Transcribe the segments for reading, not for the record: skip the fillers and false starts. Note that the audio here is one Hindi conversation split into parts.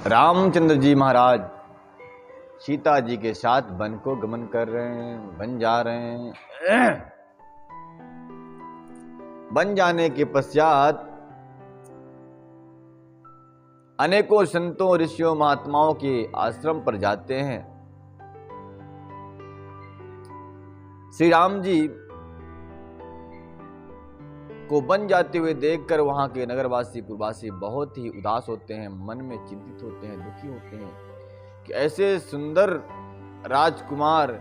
रामचंद्र जी महाराज सीता जी के साथ वन को गमन कर रहे हैं, वन जा रहे हैं। वन जाने के पश्चात अनेकों संतों, ऋषियों, महात्माओं के आश्रम पर जाते हैं। श्री राम जी को वन जाते हुए देखकर वहां के नगरवासी, पुरवासी बहुत ही उदास होते हैं, मन में चिंतित होते हैं, दुखी होते हैं कि ऐसे सुंदर राजकुमार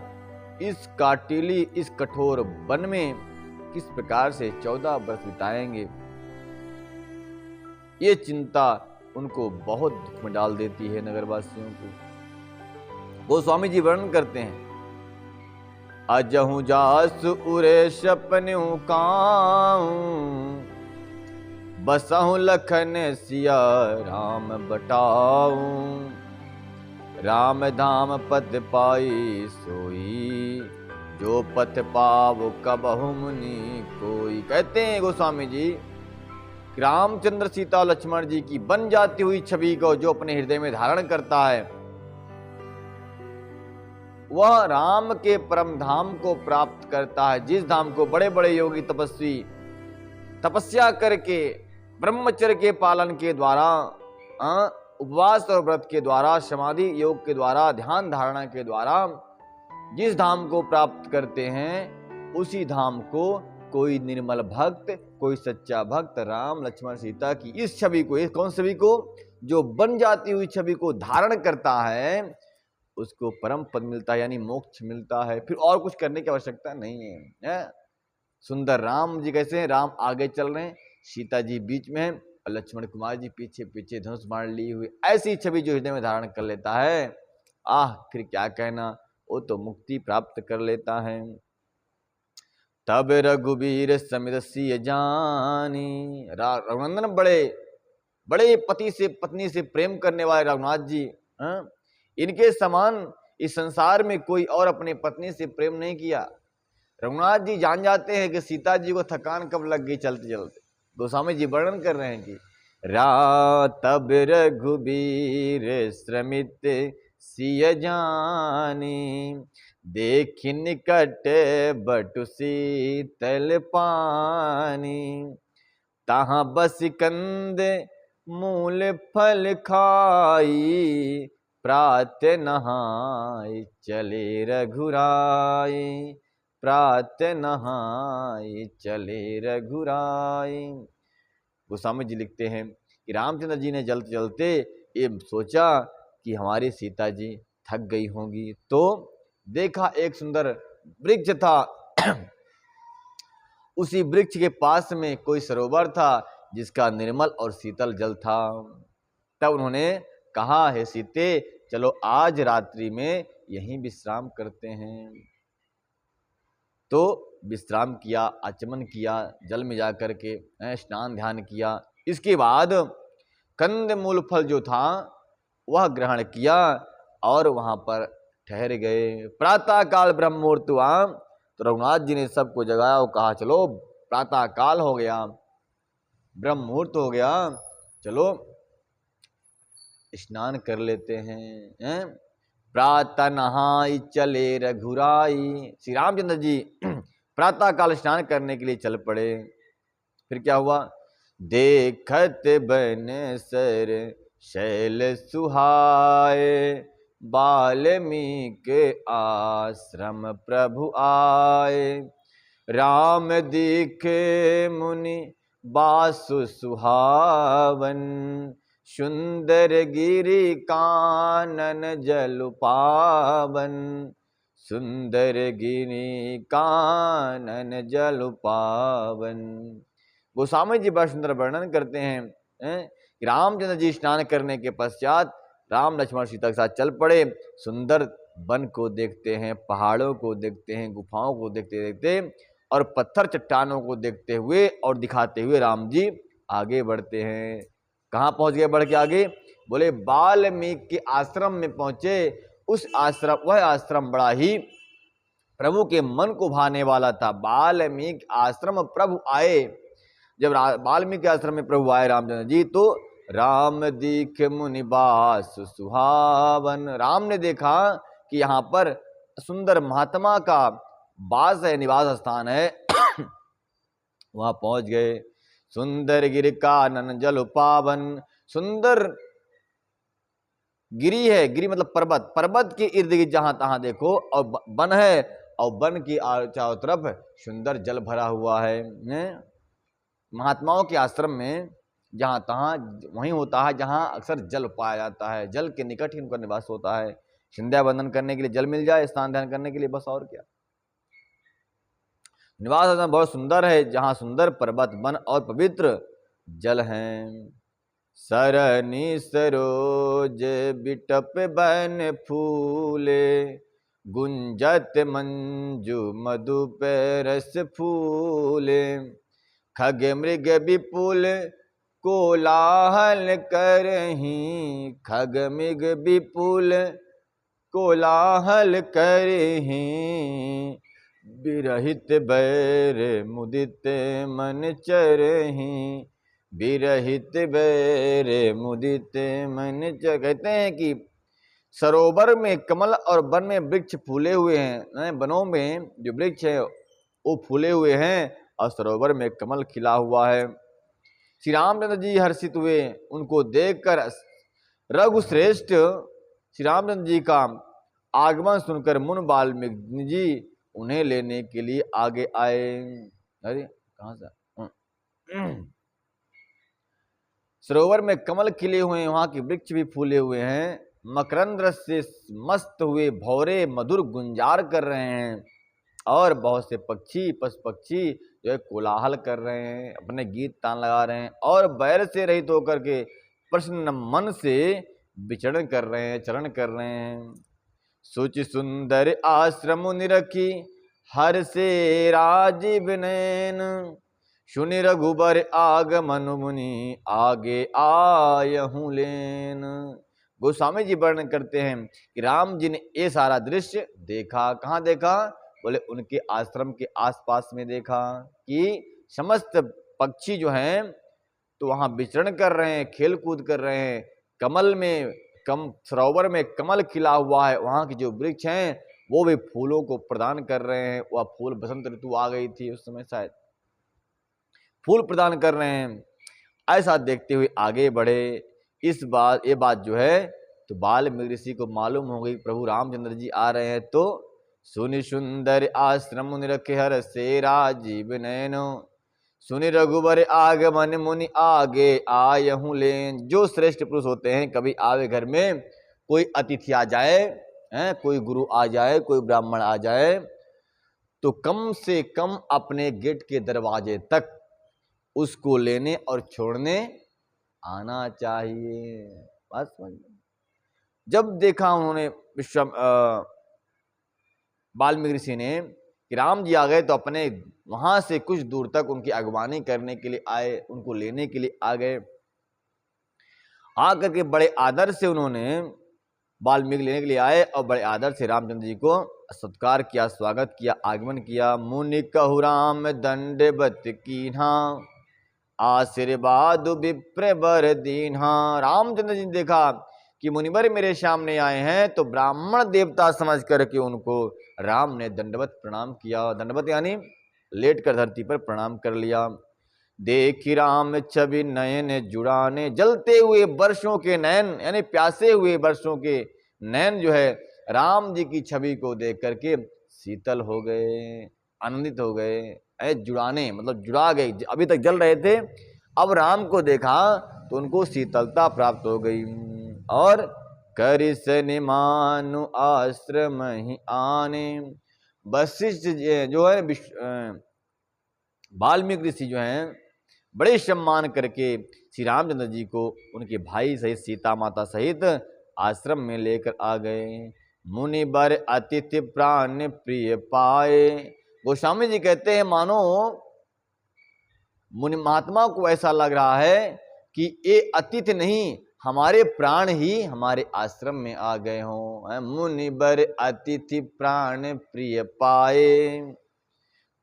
इस काटिली, इस कठोर वन में किस प्रकार से 14 वर्ष बिताएंगे। ये चिंता उनको बहुत दुख में डाल देती है नगरवासियों को। गोस्वामी जी वर्णन करते हैं, अजहु जास उरे सपन्यु काऊं, बसहु लखन सिया राम बटाऊं, राम धाम पथ पाई सोई, जो पथ पाव कबहु मुनि कोई। कहते हैं गोस्वामी जी, रामचंद्र, सीता और लक्ष्मण जी की बन जाती हुई छवि को जो अपने हृदय में धारण करता है, वह राम के परम धाम को प्राप्त करता है। जिस धाम को बड़े बड़े योगी तपस्वी तपस्या करके, ब्रह्मचर्य के पालन के द्वारा, उपवास और व्रत के द्वारा, समाधि योग के द्वारा, ध्यान धारणा के द्वारा जिस धाम को प्राप्त करते हैं, उसी धाम को कोई निर्मल भक्त, कोई सच्चा भक्त राम, लक्ष्मण, सीता की इस छवि को, कौन छवि को, जो बन जाती हुई छवि को धारण करता है, उसको परम पद मिलता है, यानी मोक्ष मिलता है। फिर और कुछ करने की आवश्यकता नहीं है। सुंदर राम जी कैसे हैं? राम आगे चल रहे हैं, सीता जी बीच में है और लक्ष्मण कुमार जी पीछे पीछे धनुष बाण लिए हुए। ऐसी छवि जो हृदय में धारण कर लेता है, फिर क्या कहना, वो तो मुक्ति प्राप्त कर लेता है। तब रघुबीर समित सिय जानी। रघुनंदन बड़े पति से, पत्नी से प्रेम करने वाले रघुनाथ जी, इनके समान इस संसार में कोई और अपनी पत्नी से प्रेम नहीं किया। रघुनाथ जी जान जाते हैं कि सीता जी को थकान कब लग गई चलते चलते। गोस्वामी जी वर्णन कर रहे हैं कि तब रघुबीर श्रमित सिय जानी, देख निकट बटु शीतल पानी, तहाँ बस कंद मूल फल खाई, प्रात नहाय चले रघुराई, प्रात नहाय चले रघुराई। गोस्वामी जी लिखते हैं कि रामचंद्र जी ने चलते चलते ये सोचा कि हमारी सीता जी थक गई होंगी, तो देखा एक सुंदर वृक्ष था। उसी वृक्ष के पास में कोई सरोवर था जिसका निर्मल और शीतल जल था। तब उन्होंने कहा, हे सीते, चलो आज रात्रि में यहीं विश्राम करते हैं। तो विश्राम किया, आचमन किया, जल में जाकर के स्नान ध्यान किया। इसके बाद कंद मूल फल जो था वह ग्रहण किया और वहां पर ठहर गए। प्रातः काल ब्रह्म मुहूर्त हुआ, तो रघुनाथ जी ने सबको जगाया और कहा, चलो प्रातः काल हो गया, ब्रह्म मुहूर्त हो गया, चलो स्नान कर लेते हैं। प्रातः नहाई चले रघुराई। श्री रामचंद्र जी प्रातः काल स्नान करने के लिए चल पड़े। फिर क्या हुआ? देखत बन सर शैल सुहाए, वाल्मीकि आश्रम प्रभु आए, राम दिखे मुनि बासु सुहावन, सुंदर गिरि कानन जल पावन, सुंदर गिरि कानन जल पावन। गोस्वामी जी बड़ा सुंदर वर्णन करते हैं। रामचंद्र जी स्नान करने के पश्चात राम, लक्ष्मण, सीता के साथ चल पड़े। सुंदर वन को देखते हैं, पहाड़ों को देखते हैं, गुफाओं को देखते देखते और पत्थर चट्टानों को देखते हुए और दिखाते हुए राम जी आगे बढ़ते हैं। कहाँ पहुंच गए बढ़ के आगे? बोले वाल्मीकि के आश्रम में पहुंचे। उस आश्रम, वह आश्रम बड़ा ही प्रभु के मन को भाने वाला था। वाल्मीकि आश्रम प्रभु आए। जब वाल्मीकि आश्रम में प्रभु आए रामचंद्र जी, तो राम दीख मुनिबास सुहावन। राम ने देखा कि यहाँ पर सुंदर महात्मा का वास है, निवास स्थान है। वहां पहुंच गए। सुंदर गिर कानन जल पावन। सुंदर गिरी है, गिरी मतलब पर्वत, पर्वत के इर्द गिर्द जहां तहां देखो और वन है, और वन की चारों तरफ सुंदर जल भरा हुआ है। महात्माओं के आश्रम में जहां तहां वहीं होता है जहां अक्सर जल पाया जाता है, जल के निकट ही उनका निवास होता है। संध्या वंदन करने के लिए जल मिल जाए, स्नान ध्यान करने के लिए, बस और क्या। निवास स्थान बहुत सुंदर है, जहां सुंदर पर्वत वन और पवित्र जल हैं। सरनी सरोज बिटप बन फूले, गुंजत मंजू मधुप रस फूले। खग मृग विपुल कोलाहल करही, खग मृग विपुल कोलाहल करही। विरहित बैर मुदित मन चरही, विरहित बैर मुदित मन चर। कहते हैं कि सरोवर में कमल और वन में वृक्ष फूले हुए हैं। वनों में जो वृक्ष है वो फूले हुए हैं और सरोवर में कमल खिला हुआ है। श्री रामचंद्र जी हर्षित हुए, उनको देखकर रघुश्रेष्ठ श्री रामचंद्र जी का आगमन सुनकर मुनि वाल्मीकि जी उन्हें लेने के लिए आगे आए। अरे कहां से? सरोवर में कमल खिले हुए हैं, वहां के वृक्ष भी फूले हुए हैं, मकरंद रस से मस्त हुए भौरे मधुर गुंजार कर रहे हैं, और बहुत से पक्षी पशु पक्षी जो है कोलाहल कर रहे हैं, अपने गीत तान लगा रहे हैं, और बैर से रहित होकर के प्रसन्न मन से विचरण कर रहे हैं, चरण कर रहे हैं। सुचि सुंदर आश्रम निरखी, हर से राजीव नैन। सुनि रघुबर आगमन मुनि, आगे आयहूं लेन। गोस्वामी जी वर्णन करते हैं कि राम जी ने ये सारा दृश्य देखा। कहाँ देखा? बोले उनके आश्रम के आसपास में देखा कि समस्त पक्षी जो हैं तो वहां विचरण कर रहे हैं, खेल कूद कर रहे हैं। कमल में सरोवर में कमल खिला हुआ है, वहां के जो वृक्ष हैं वो भी फूलों को प्रदान कर रहे हैं। वह फूल बसंत ऋतु आ गई थी उस समय, शायद फूल प्रदान कर रहे हैं। ऐसा देखते हुए आगे बढ़े। ये बात जो है तो वाल्मीकि ऋषि को मालूम हो गई प्रभु रामचंद्र जी आ रहे हैं। तो सुनि सुंदर आश्रम निरखे, हर से राजीव नैनो। सुनि रघुबर आगमन मुनि, आगे आयहूं लेन। जो श्रेष्ठ पुरुष होते हैं, कभी आवे घर में कोई अतिथि आ जाए, कोई गुरु आ जाए, कोई ब्राह्मण आ जाए, तो कम से कम अपने गेट के दरवाजे तक उसको लेने और छोड़ने आना चाहिए। बात समझ। जब देखा उन्होंने वाल्मीकि ऋषि ने कि राम जी आ गए, तो अपने वहां से कुछ दूर तक उनकी अगवानी करने के लिए आए, उनको लेने के लिए आ गए। आकर के बड़े आदर से उन्होंने वाल्मीकि लेने के लिए आए और बड़े आदर से रामचंद्र जी को सत्कार किया, स्वागत किया, आगमन किया। मुनि कहु राम दंडवत कीन्हा, आशीर्वाद विप्र बर दीन्हा। रामचंद्र जी ने देखा कि मुनिवर मेरे सामने आए हैं, तो ब्राह्मण देवता समझ करके उनको राम ने दंडवत प्रणाम किया। दंडवत यानी लेट कर धरती पर प्रणाम कर लिया। देखी राम छवि नयन जुड़ाने, जलते हुए वर्षों के नयन यानी प्यासे हुए वर्षों के नयन जो है राम जी की छवि को देख करके शीतल हो गए, आनंदित हो गए। जुड़ाने मतलब जुड़ा गए, अभी तक जल रहे थे, अब राम को देखा तो उनको शीतलता प्राप्त हो गई। और करिस निमानु आश्रम ही आने। वशिष्ठ जो है वाल्मीकि ऋषि जो हैं बड़े सम्मान करके श्री रामचंद्र जी को उनके भाई सहित सीता माता सहित आश्रम में लेकर आ गए। मुनि बर अतिथि प्राण प्रिय पाए। गोस्वामी जी कहते हैं मानो मुनि महात्मा को ऐसा लग रहा है कि ये अतिथि नहीं, हमारे प्राण ही हमारे आश्रम में आ गए हों। मुनि बर अतिथि प्राण प्रिय पाए,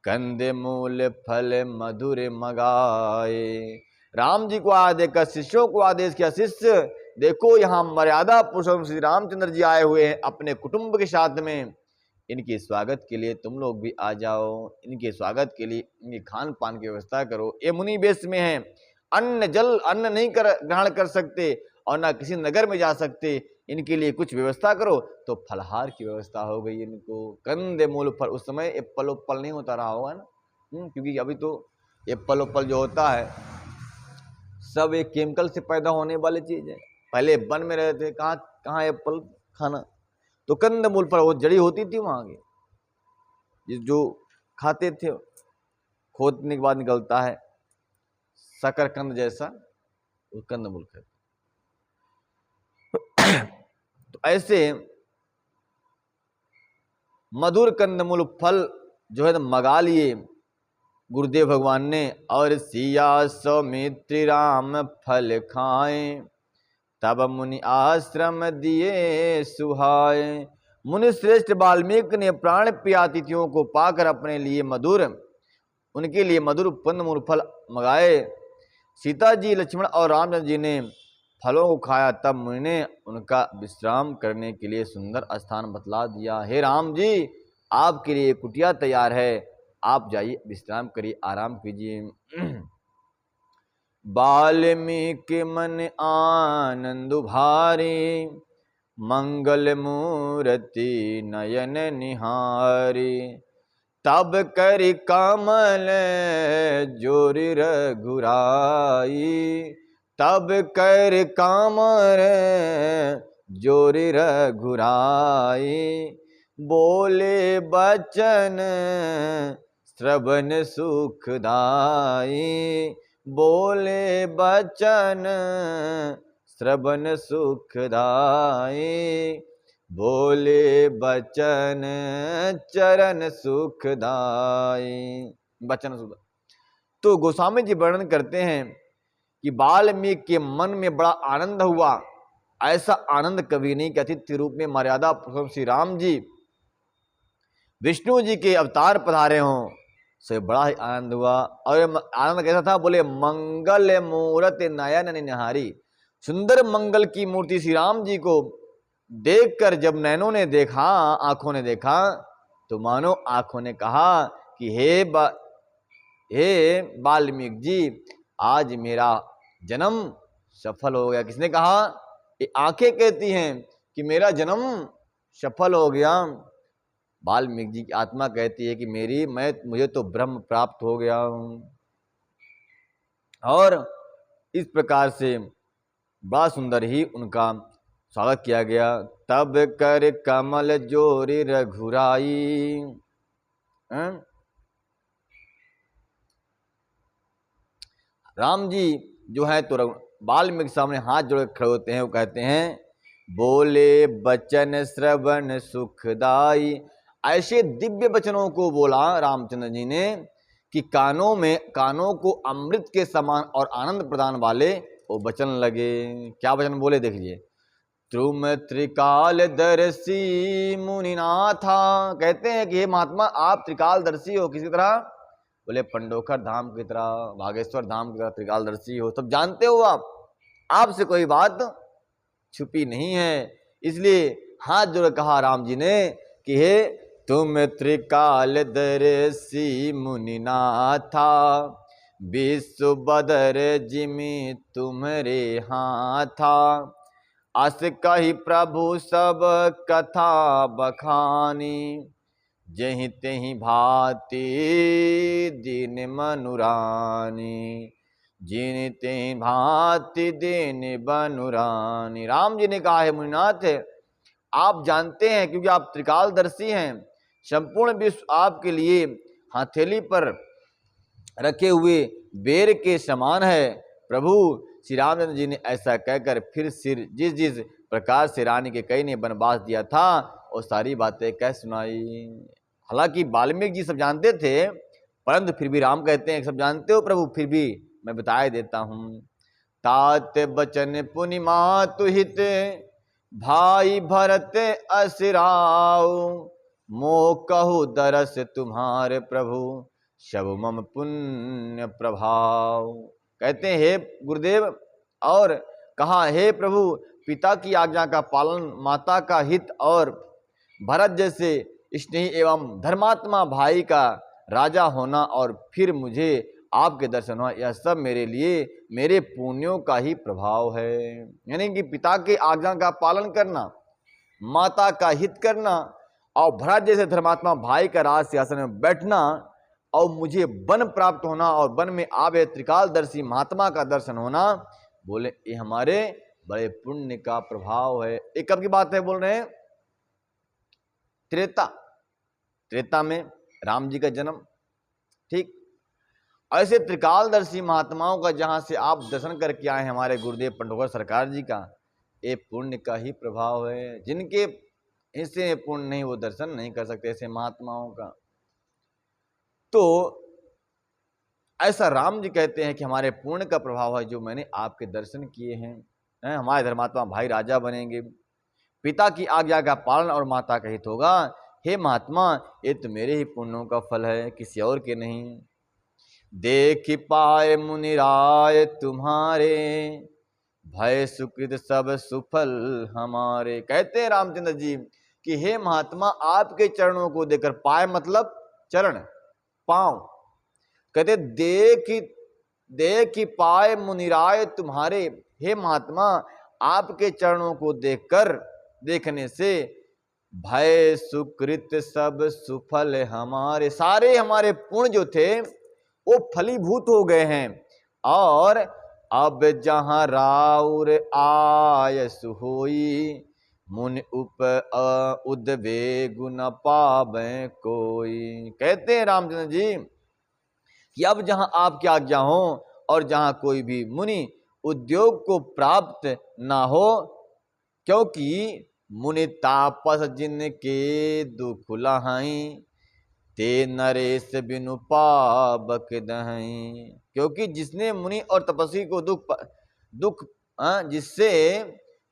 कंद मूल फल मधुर मगाए। राम जी को आदेश देकर शिष्यों को आदेश किया, शिष्य देखो यहाँ मर्यादा पुरुषोत्तम श्री रामचंद्र जी आए हुए हैं अपने कुटुंब के साथ में, इनके स्वागत के लिए तुम लोग भी आ जाओ, इनके स्वागत के लिए इनके खान पान की व्यवस्था करो। ये मुनि वेश में हैं, अन्न नहीं ग्रहण कर सकते और ना किसी नगर में जा सकते, इनके लिए कुछ व्यवस्था करो। तो फलहार की व्यवस्था हो गई इनको, कंद मूल फल। उस समय एप्पल उप्पल नहीं होता रहा होगा ना, क्योंकि अभी तो एप्पल उप्पल जो होता है सब एक केमिकल से पैदा होने वाली चीज है। पहले वन में रहते, कहाँ एप्पल खाना, तो कंद मूल फल वो जड़ी होती थी वहां की, जो खाते थे, खोदने के बाद निकलता है शकरकंद जैसा, वो कंदमूल खाते। तो ऐसे मधुर कंदमूल फल जो है मगा लिए गुरुदेव भगवान ने, और सिया सौमित्र राम फल खाए, तब मुनि आश्रम दिए सुहाए। मुनि श्रेष्ठ वाल्मीकि ने प्राण प्रिय अतिथियों को पाकर अपने लिए उनके लिए मधुर कंदमूल फल मंगाए। सीता जी, लक्ष्मण और रामचंद्र जी ने फलों को खाया। तब मुनि ने उनका विश्राम करने के लिए सुंदर स्थान बतला दिया। हे राम जी, आपके लिए कुटिया तैयार है, आप जाइए विश्राम करिए, आराम कीजिए। वाल्मीकि मन आनंद भारे, मंगल मूर्ति नयन निहारे, तब कर कमल जोर रघुराई, तब कर कमल जोर रघुराई, बोले बचन श्रवण सुखदाई, बोले बचन श्रवण सुखदाई, बोले बचन चरण सुखदाई। बचन सुख। तो गोस्वामी जी वर्णन करते हैं कि वाल्मीकि के मन में बड़ा आनंद हुआ, ऐसा आनंद कभी नहीं कि अतिथि रूप में मर्यादा पुरुषोत्तम श्री राम जी विष्णु जी के अवतार पधारे हों, से बड़ा ही आनंद हुआ। और आनंद कैसा था, बोले मंगल मूर्ति नयन निहारी, सुंदर मंगल की मूर्ति श्री राम जी को देखकर जब नैनों ने देखा, आंखों ने देखा, तो मानो आंखों ने कहा कि हे वाल्मीकि जी, आज मेरा जन्म सफल हो गया। किसने कहा? ये आंखें कहती हैं कि मेरा जन्म सफल हो गया। वाल्मीकि जी की आत्मा कहती है कि मुझे तो ब्रह्म प्राप्त हो गया हूं। और इस प्रकार से बड़ा सुंदर ही उनका स्वागत किया गया। तब कर कमल जोरी रघुराई, राम जी जो है तो वाल्मीकि के सामने हाथ जोड़ खड़े होते हैं, वो कहते हैं बोले बचन श्रवण सुखदाई। ऐसे दिव्य वचनों को बोला रामचंद्र जी ने कि कानों को अमृत के समान और आनंद प्रदान वाले वो वचन लगे। क्या वचन बोले देखिए, त्रुम त्रिकाल दर्शी मुनिनाथा। कहते हैं कि हे महात्मा, आप त्रिकालदर्शी हो। किसी तरह? बोले पंडोखर धाम की तरह, बागेश्वर धाम की तरह त्रिकालदर्शी हो, सब जानते हो आपसे कोई बात छुपी नहीं है। इसलिए हाथ जोड़ कहा राम जी ने कि हे तुम त्रिकालदर्शी मुनिनाथा, विश्व बदर जिमि तुम्हारे हाथा, अस कही प्रभु सब कथा बखानी, जहि तहि भांति दीन मनुरानी, जिन तहि भांति दीन बनुरानी। राम जी ने कहा है मुनिनाथ, आप जानते हैं क्योंकि आप त्रिकालदर्शी हैं, संपूर्ण विश्व आपके लिए हथेली पर रखे हुए बेर के समान है। प्रभु श्री रामचंद्र जी ने ऐसा कहकर फिर जिस प्रकार से रानी के कई ने वनवास दिया था वो सारी बातें कह सुनाई। हालांकि वाल्मीकि जी सब जानते थे, परंतु फिर भी राम कहते हैं सब जानते हो प्रभु, फिर भी मैं बता देता हूं। तात बचन पुनि मातु हित, भाई भरत असराओ, मोह कहु दरस तुम्हारे प्रभु, शब मम पुण्य प्रभाव। कहते हैं हे गुरुदेव, और कहा हे प्रभु, पिता की आज्ञा का पालन, माता का हित और भरत जैसे स्नेही एवं धर्मात्मा भाई का राजा होना और फिर मुझे आपके दर्शन हुआ, यह सब मेरे लिए मेरे पुण्यों का ही प्रभाव है। यानी कि पिता की आज्ञा का पालन करना, माता का हित करना और भरत जैसे धर्मात्मा भाई का राज सिंहासन में बैठना और मुझे वन प्राप्त होना और वन में आप त्रिकालदर्शी महात्मा का दर्शन होना, बोले ये हमारे बड़े पुण्य का प्रभाव है। ये कब की बात है बोल रहे हैं? त्रेता में राम जी का जन्म। ठीक ऐसे त्रिकालदर्शी महात्माओं का जहां से आप दर्शन करके आए हैं हमारे गुरुदेव पंडोकर सरकार जी का, ये पुण्य का ही प्रभाव है। जिनके हिस्से पुण्य नहीं वो दर्शन नहीं कर सकते ऐसे महात्माओं का। तो ऐसा राम जी कहते हैं कि हमारे पुण्य का प्रभाव है जो मैंने आपके दर्शन किए हैं। हमारे धर्मात्मा भाई राजा बनेंगे, पिता की आज्ञा का पालन और माता का हित होगा। हे महात्मा, ये तो मेरे ही पुण्यों का फल है, किसी और के नहीं। देख पाए मुनिराय तुम्हारे, भय सुकृत सब सुफल हमारे। कहते हैं रामचंद्र जी कि हे महात्मा, आपके चरणों को देखकर, पाए मतलब चरण, पांव, कहते देख पाए मुनिराय तुम्हारे, हे महात्मा आपके चरणों को देखने से भय सुकृत सब सुफल हमारे, सारे हमारे पुण्य जो थे वो फलीभूत हो गए हैं। और अब जहां राउर आयस होई, मुनि उद्वेग न पावे कोई। कहते हैं रामचंद्र जी कि अब जहां आपकी आज्ञा हो और जहां कोई भी मुनि उद्योग को प्राप्त ना हो, क्योंकि मुनि तापस जिनके दुख लहाई, ते नरेश बिनु पाबक दहाई। क्योंकि जिसने मुनि और तपस्वी को दुख जिससे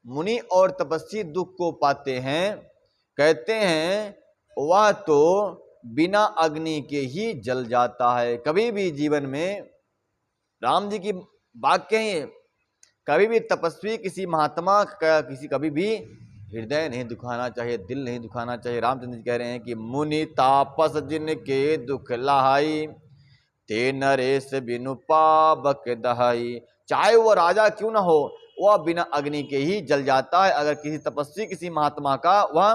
मुनि और तपस्वी दुख को पाते हैं, कहते हैं वह तो बिना अग्नि के ही जल जाता है। कभी भी जीवन में राम जी की वाक्य है, कभी भी तपस्वी किसी महात्मा का कभी भी हृदय नहीं दुखाना चाहिए, दिल नहीं दुखाना चाहिए। रामचंद्र जी कह रहे हैं कि मुनि तापस जिनके दुख लहाई, ते नरेश बिनु पाबक दहाई। चाहे वो राजा क्यों ना हो, वह बिना अग्नि के ही जल जाता है। अगर किसी तपस्वी किसी महात्मा का वह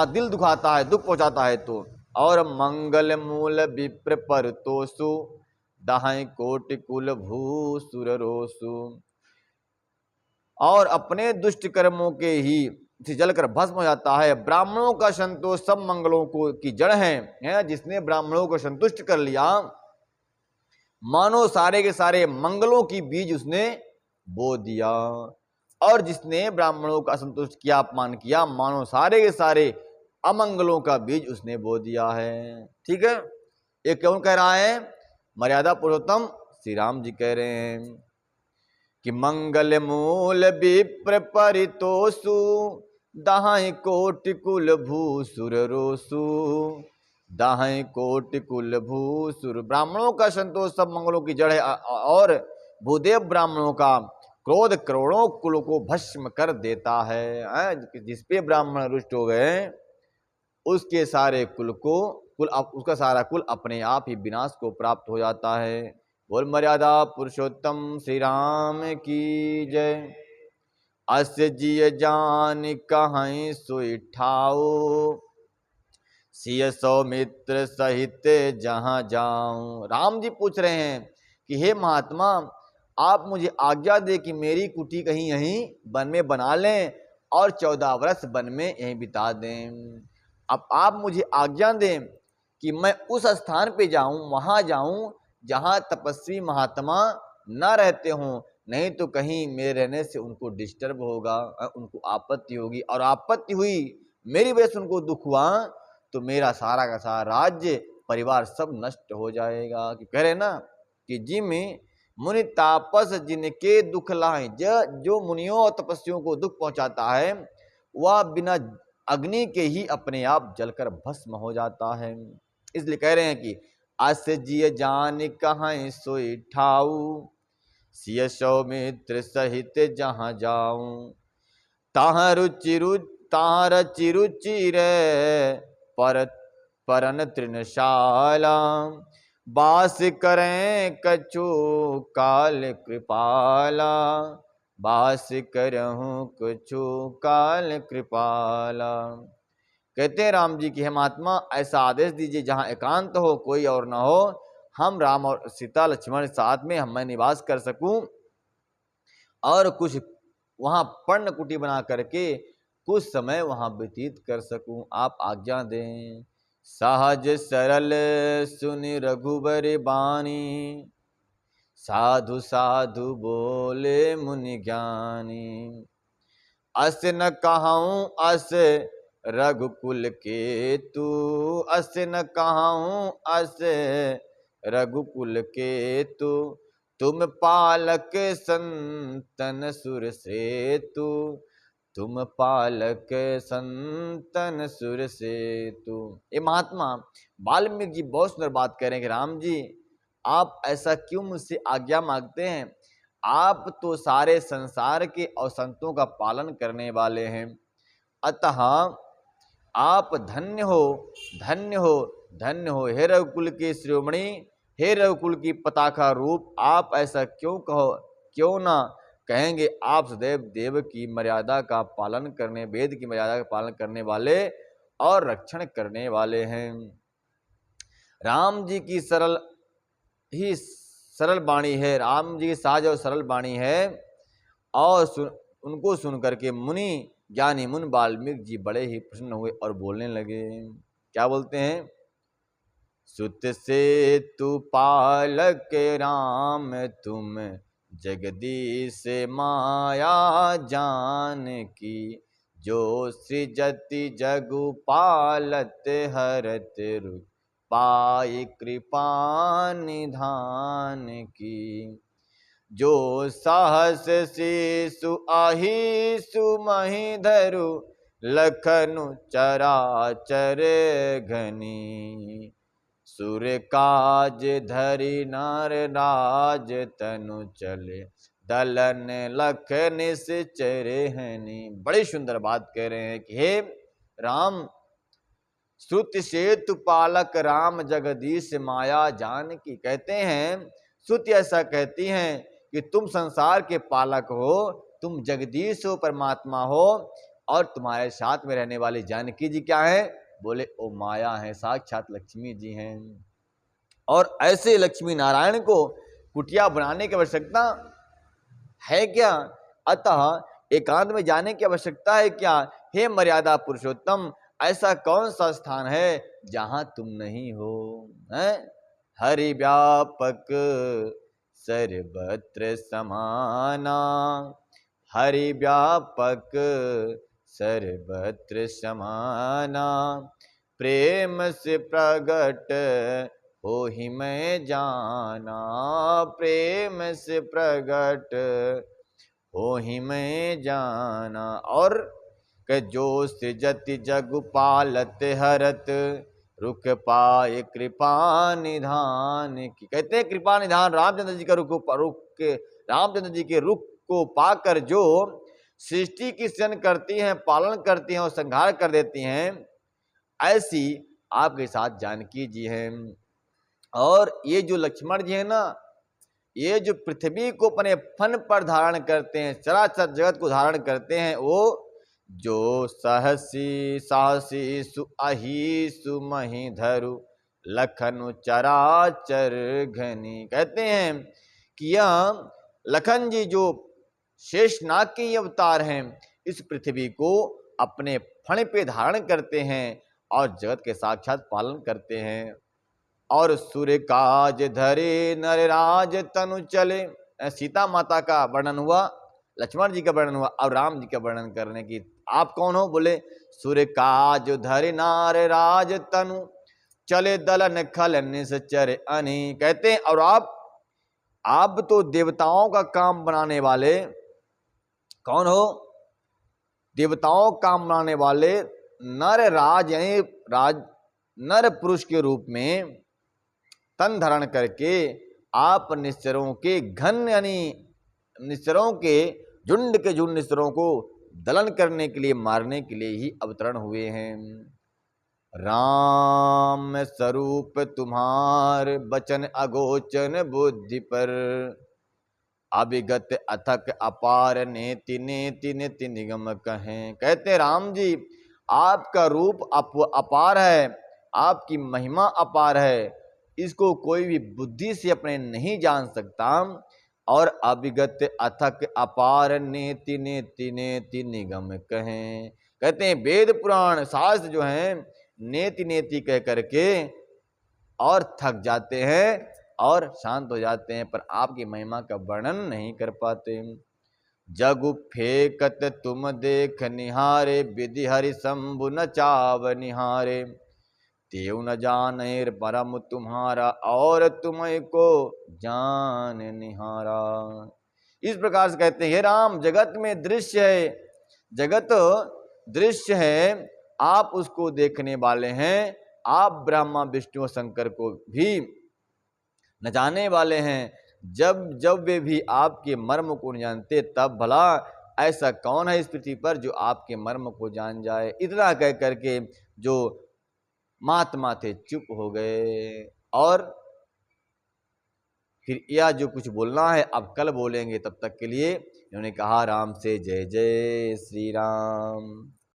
दिल दुखाता है, दुख पहुंचाता है तो। और मंगल मूल विप्र पर तोसु, दहाई कोटि कुल भूसुर रोसु। और अपने दुष्ट कर्मों के ही से जलकर भस्म हो जाता है। ब्राह्मणों का संतोष सब मंगलों को की जड़ है। जिसने ब्राह्मणों को संतुष्ट कर लिया, मानो सारे के सारे मंगलों की बीज उसने बो दिया। और जिसने ब्राह्मणों का असंतुष्ट किया, अपमान किया, मानो सारे के सारे अमंगलों का बीज उसने बो दिया है। ठीक है, ये कौन कह रहा है? मर्यादा पुरुषोत्तम श्री राम जी कह रहे हैं कि मंगल मूल विप्र परितोषु, दहाई कोटि कुल भूसुर रोसु। दहाई कोटि कुल भूसुर, ब्राह्मणों का संतोष सब मंगलों की जड़ है। और भूदेव ब्राह्मणों का क्रोध करोड़ों कुल को भस्म कर देता है। जिसपे ब्राह्मण रुष्ट हो गए, उसके सारे उसका सारा कुल अपने आप ही विनाश को प्राप्त हो जाता है। बोल मर्यादा पुरुषोत्तम श्री राम की जय। अस जिय जान कहीं सोई ठाओ, सिय सौमित्र सहित जहां जाऊं। राम जी पूछ रहे हैं कि हे महात्मा, आप मुझे आज्ञा दे कि मेरी कुटी कहीं यहीं वन में बना लें और 14 वर्ष वन में यहीं बिता दें। अब आप मुझे आज्ञा दें कि मैं उस स्थान पे जाऊं, वहां जाऊं जहां तपस्वी महात्मा न रहते हों, नहीं तो कहीं मेरे रहने से उनको डिस्टर्ब होगा, उनको आपत्ति होगी, और आपत्ति हुई, मेरी वजह से उनको दुख हुआ, तो मेरा सारा का सारा राज्य परिवार सब नष्ट हो जाएगा। कि कह रहे ना कि जिम मुनि तापस जिनके दुख लाए, जो मुनियों और तपस्वियों को दुख पहुंचाता है, वह बिना अग्नि के ही अपने आप जलकर भस्म हो जाता है। इसलिए कह रहे हैं कि अस जिय जान कहाँ सोई ठाऊ, सिय सौमित्र सहित जहाँ जाऊं। ताहाँ रचि रुचि रे परन तृणशाला, वास करें कछु काल कृपाला, वास करहूं कछु काल कृपाला। कहते हैं राम जी की, हे महात्मा ऐसा आदेश दीजिए जहां एकांत हो, कोई और ना हो, हम राम और सीता लक्ष्मण साथ में मैं निवास कर सकूं और कुछ वहां पर्ण कुटी बना करके कुछ समय वहां व्यतीत कर सकूं, आप आज्ञा दें। सहज सरल सुनि रघुबर बानी, साधु साधु बोले मुनि ज्ञानी। अस न कहूं अस रघुकुल के तू, अस न कहूं अस रघुकुल के तू, तुम पालक संतन सुर से तू, तुम पालक संतन सुर से तू। ये महात्मा वाल्मीकि जी बहुत सुंदर बात कह रहे हैं कि राम जी आप ऐसा क्यों मुझसे आज्ञा मांगते हैं, आप तो सारे संसार के और संतों का पालन करने वाले हैं, अतः आप धन्य हो धन्य हो धन्य हो। हे रघुकुल के शिरोमणि, हे रघुकुल की पताका रूप, आप ऐसा क्यों कहो, क्यों ना कहेंगे आप सदैव देव की मर्यादा का पालन करने, वेद की मर्यादा का पालन करने वाले और रक्षण करने वाले हैं। राम जी की सरल वाणी है, राम जी की सहज और सरल वाणी है, और उनको सुन करके मुनि ज्ञानी मुनि वाल्मीकि जी बड़े ही प्रसन्न हुए और बोलने लगे। क्या बोलते हैं? सुत से तु पालक राम, तुम जगदीश माया जान की, जो सृजति जगु पालत हरत रुख, पाई कृपा निधान की। जो साहस शिशु आहिषु मही धरु, लखनु चराचर घनी, सुर काज धरि नर राज तनु चले, दलन लख निश्चर हनि। बड़ी सुंदर बात कह रहे हैं कि हे राम, श्रुति सेतु पालक राम जगदीश माया जान की। कहते हैं श्रुति ऐसा कहती हैं कि तुम संसार के पालक हो, तुम जगदीश हो, परमात्मा हो, और तुम्हारे साथ में रहने वाली जानकी जी क्या है? बोले ओ माया है, साक्षात लक्ष्मी जी हैं। और ऐसे लक्ष्मी नारायण को कुटिया बनाने की आवश्यकता है क्या? अतः एकांत में जाने की आवश्यकता है क्या? हे मर्यादा पुरुषोत्तम, ऐसा कौन सा स्थान है जहां तुम नहीं हो? हरि व्यापक सर्वत्र समाना, हरि व्यापक सर्वत्र समाना, प्रेम से प्रगट हो ही मैं जाना, प्रेम से प्रगट हो ही मैं जाना। और जो सृजति जगु पालत हरत, रुख पाए कृपा निधान की। कहते हैं कृपा निधान रामचंद्र जी का रामचंद्र जी के रुख को पाकर जो सृष्टि की सृजन करती हैं, पालन करती हैं और संहार कर देती हैं, ऐसी आपके साथ जानकी जी हैं। और ये जो लक्ष्मण जी है ना, ये जो पृथ्वी को अपने फन पर धारण करते हैं, चराचर जगत को धारण करते हैं, वो जो साहसी सु अहिषु मही धरु, लखनु चराचर घनी। कहते हैं कि यह लखन जी जो शेषनाग के अवतार हैं, इस पृथ्वी को अपने फण पे धारण करते हैं और जगत के साक्षात पालन करते हैं। और सूर्य काज धरे नर राज तनु चले, सीता माता का वर्णन हुआ, लक्ष्मण जी का वर्णन हुआ, और राम जी का वर्णन करने की आप कौन हो? बोले सूर्य काज धरे नार राज तनु चले, दलन खल निश्चर अनि। कहते हैं और आप तो देवताओं का काम बनाने वाले कौन हो? देवताओं का काम बनाने वाले नर राज, यानी राज नर पुरुष के रूप में, स्तन धारण करके आप निश्चरों के घन यानी निश्चरों के झुंड निश्चरों को दलन करने के लिए, मारने के लिए ही अवतरण हुए हैं। राम स्वरूप तुम्हार बचन अगोचन बुद्धि पर, अभिगत अथक अपार नेति नेति नेति निगम कहें। कहते राम जी आपका रूप अपार है, आपकी महिमा अपार है, इसको कोई भी बुद्धि से अपने नहीं जान सकता। और अभिगत अथक अपार नेति नेति नेति निगम कहें। कहते हैं वेद पुराण शास्त्र जो हैं नेति नेति कह करके और थक जाते हैं और शांत हो जाते हैं, पर आपकी महिमा का वर्णन नहीं कर पाते। जगु फेकत तुम देख निहारे, विधि हरि शंभु न चाव निहारे, तेव न जाने परम तुम्हारा, और तुम्हें को जान निहारा। इस प्रकार से कहते हैं हे राम जगत में दृश्य है, जगत दृश्य है, आप उसको देखने वाले हैं, आप ब्रह्मा विष्णु शंकर को भी न जाने वाले हैं। जब वे भी आपके मर्म को नहीं जानते, तब भला ऐसा कौन है इस पृथ्वी पर जो आपके मर्म को जान जाए। इतना कह करके जो महात्मा थे चुप हो गए, और फिर यह जो कुछ बोलना है अब कल बोलेंगे, तब तक के लिए इन्होंने कहा राम से जय जय श्री राम।